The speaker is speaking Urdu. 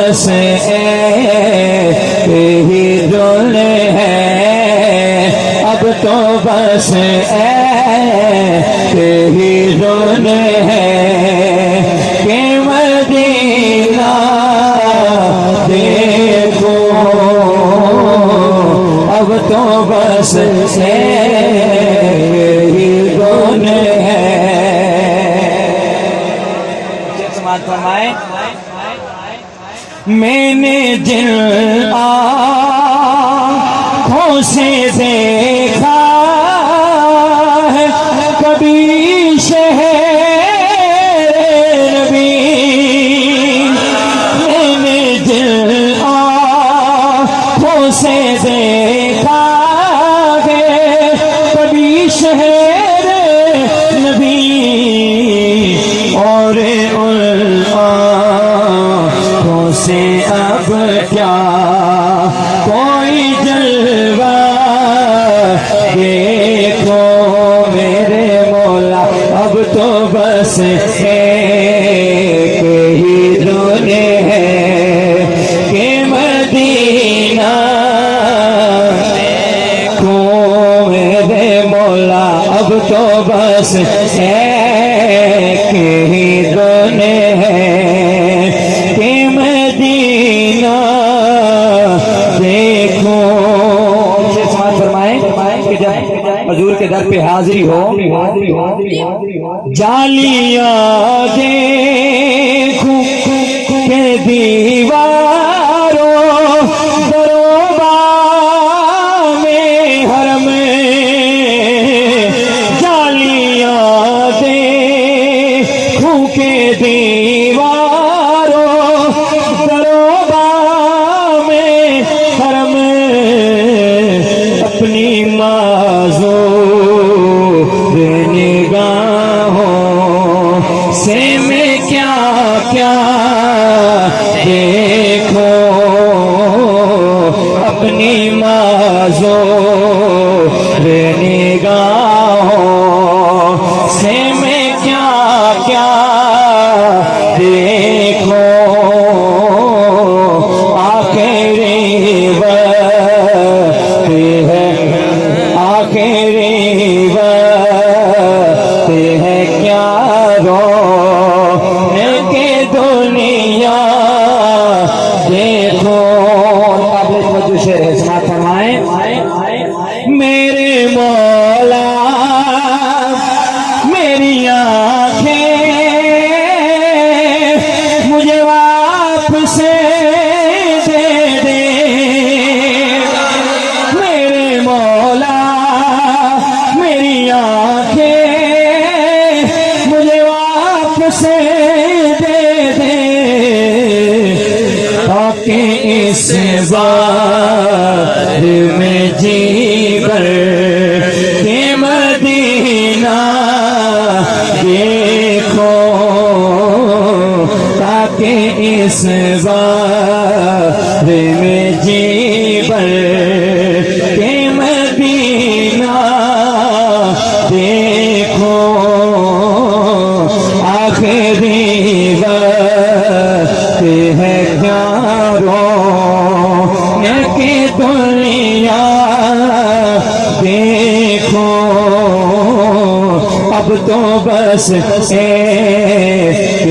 بس ایک ہی دل ہے، اب تو بس ایک ہی دل ہے کہ مدینہ دیکھو، اب تو بس ایک ہی دل ہے۔ سماعت فرمائیں۔ میں نے جن آنکھوں سے دیکھا ہے کبھی شہر نبی، میں نے جن آنکھوں سے دیکھا ہے کبھی شہر نبی، اور سے اب کیا کوئی جلوہ دیکھو میرے مولا، اب تو بس ایک ہی دل ہے کہ مدینہ دیکھو میرے مولا، اب تو بس ایک ہی دل ہے کہ مدینہ دیکھو۔ سماعت فرمائیں کہ جب حضور کے در پہ حاضری ہو، جالیاں دیکھوں کہ دیواروں دروبار میں حرم، جالیاں دیکھوں کہ دیواروں اپنی معذور نگاہوں سے میں کیا کیا دیکھو، اپنی معذور نگاہوں سے میں کیا کیا دیکھو، آخری وقت ہے، آخری وقت ہے، کیا رونے کے دنیا دیکھو۔ قابل توجہ شعر ہے، سماعت فرمائیں۔ میرے مولا میری آنکھیں مجھے واپس دے دے، میرے مولا میری آنکھیں مجھے واپس دے دے، تاکہ اس بار میں جی بھر کے مدینہ دیکھو، تاکہ اس بار میں جی بھر کے مدینہ دیکھو، آخری وقت ہے، کیا رونے کی دنیا دیکھو، اب تو بس ایک